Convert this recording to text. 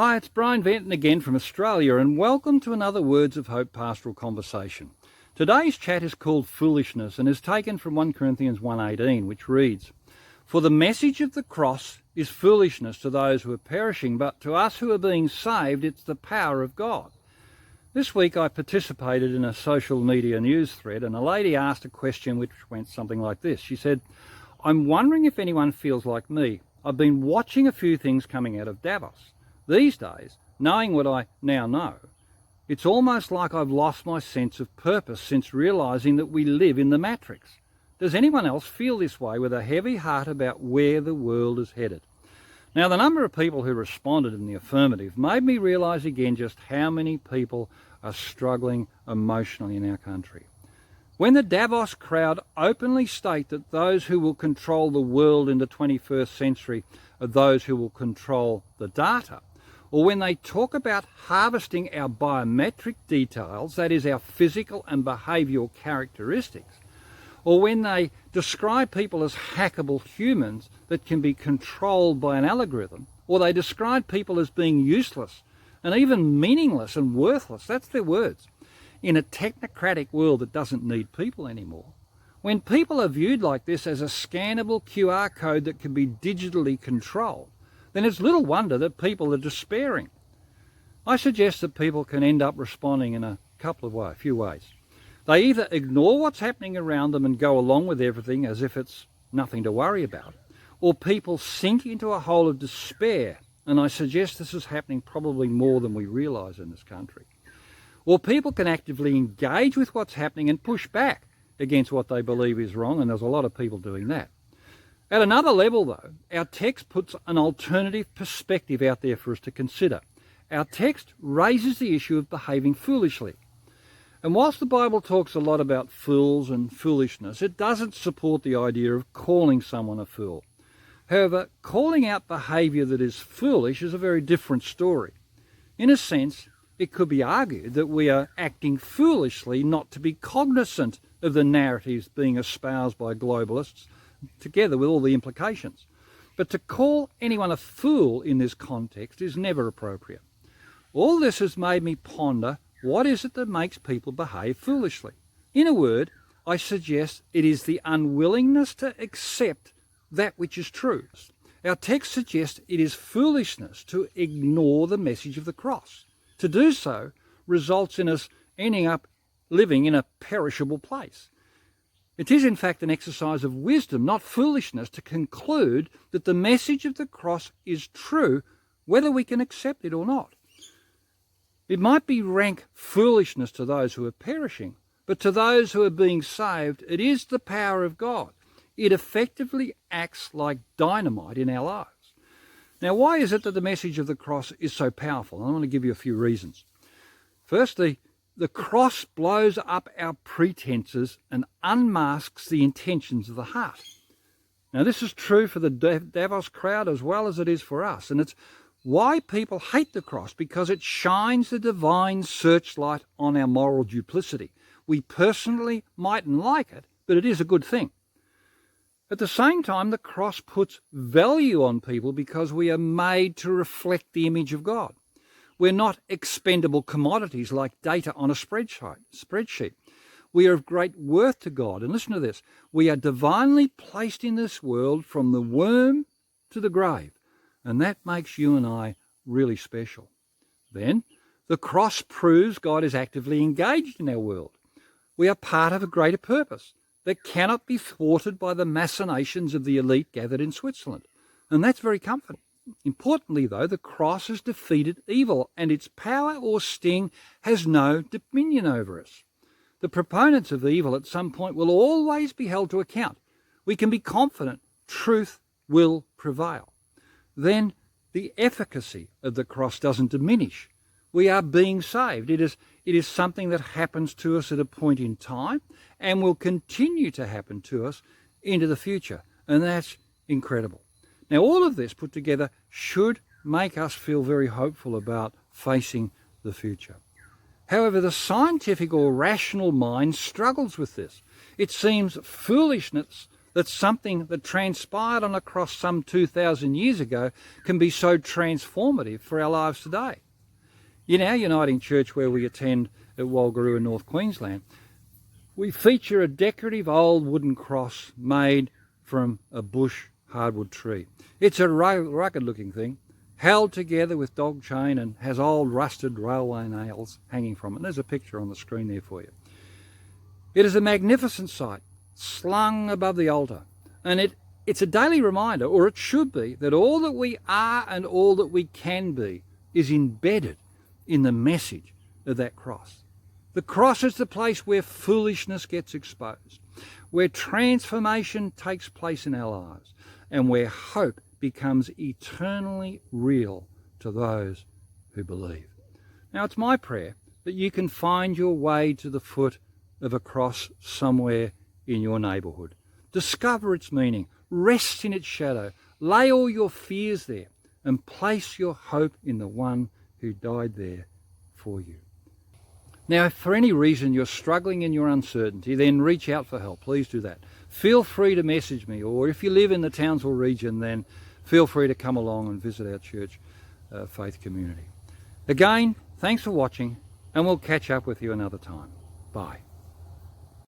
Hi, it's Brian Venton again from Australia, and welcome to another Words of Hope pastoral conversation. Today's chat is called Foolishness and is taken from 1 Corinthians 1:18, which reads, "For the message of the cross is foolishness to those who are perishing, but to us who are being saved, it's the power of God." This week I participated in a social media news thread, and a lady asked a question which went something like this. She said, "I'm wondering if anyone feels like me. I've been watching a few things coming out of Davos. These days, knowing what I now know, it's almost like I've lost my sense of purpose since realising that we live in the matrix. Does anyone else feel this way with a heavy heart about where the world is headed?" Now, the number of people who responded in the affirmative made me realise again just how many people are struggling emotionally in our country. When the Davos crowd openly state that those who will control the world in the 21st century are those who will control the data, or when they talk about harvesting our biometric details, that is our physical and behavioural characteristics, or when they describe people as hackable humans that can be controlled by an algorithm, or they describe people as being useless and even meaningless and worthless, that's their words, in a technocratic world that doesn't need people anymore. When people are viewed like this as a scannable QR code that can be digitally controlled, then it's little wonder that people are despairing. I suggest that people can end up responding in a few ways. They either ignore what's happening around them and go along with everything as if it's nothing to worry about, or people sink into a hole of despair, and I suggest this is happening probably more than we realise in this country. Or people can actively engage with what's happening and push back against what they believe is wrong, and there's a lot of people doing that. At another level, though, our text puts an alternative perspective out there for us to consider. Our text raises the issue of behaving foolishly. And whilst the Bible talks a lot about fools and foolishness, it doesn't support the idea of calling someone a fool. However, calling out behaviour that is foolish is a very different story. In a sense, it could be argued that we are acting foolishly not to be cognizant of the narratives being espoused by globalists, together with all the implications. But to call anyone a fool in this context is never appropriate. All this has made me ponder, what is it that makes people behave foolishly? In a word, I suggest it is the unwillingness to accept that which is true. Our text suggests it is foolishness to ignore the message of the cross. To do so results in us ending up living in a perishable place. It is in fact an exercise of wisdom, not foolishness, to conclude that the message of the cross is true, whether we can accept it or not. It might be rank foolishness to those who are perishing, but to those who are being saved, it is the power of God. It effectively acts like dynamite in our lives. Now, why is it that the message of the cross is so powerful? I want to give you a few reasons. Firstly, the cross blows up our pretenses and unmasks the intentions of the heart. Now, this is true for the Davos crowd as well as it is for us. And it's why people hate the cross, because it shines the divine searchlight on our moral duplicity. We personally mightn't like it, but it is a good thing. At the same time, the cross puts value on people because we are made to reflect the image of God. We're not expendable commodities like data on a spreadsheet. We are of great worth to God. And listen to this. We are divinely placed in this world from the womb to the grave. And that makes you and I really special. Then, the cross proves God is actively engaged in our world. We are part of a greater purpose that cannot be thwarted by the machinations of the elite gathered in Switzerland. And that's very comforting. Importantly, though, the cross has defeated evil, and its power or sting has no dominion over us. The proponents of evil at some point will always be held to account. We can be confident truth will prevail. Then the efficacy of the cross doesn't diminish. We are being saved. It is something that happens to us at a point in time and will continue to happen to us into the future. And that's incredible. Now, all of this put together should make us feel very hopeful about facing the future. However, the scientific or rational mind struggles with this. It seems foolishness that something that transpired on a cross some 2,000 years ago can be so transformative for our lives today. In our Uniting Church where we attend at Walgaroo in North Queensland, we feature a decorative old wooden cross made from a bush hardwood tree. It's a rugged looking thing, held together with dog chain, and has old rusted railway nails hanging from it. And there's a picture on the screen there for you. It is a magnificent sight, slung above the altar, and it's a daily reminder, or it should be, that all that we are and all that we can be is embedded in the message of that cross. The cross is the place where foolishness gets exposed, where transformation takes place in our lives, and where hope becomes eternally real to those who believe. Now, it's my prayer that you can find your way to the foot of a cross somewhere in your neighbourhood. Discover its meaning, rest in its shadow, lay all your fears there, and place your hope in the one who died there for you. Now, if for any reason you're struggling in your uncertainty, then reach out for help. Please do that. Feel free to message me, or if you live in the Townsville region, then feel free to come along and visit our church faith community. Again, thanks for watching, and we'll catch up with you another time. Bye.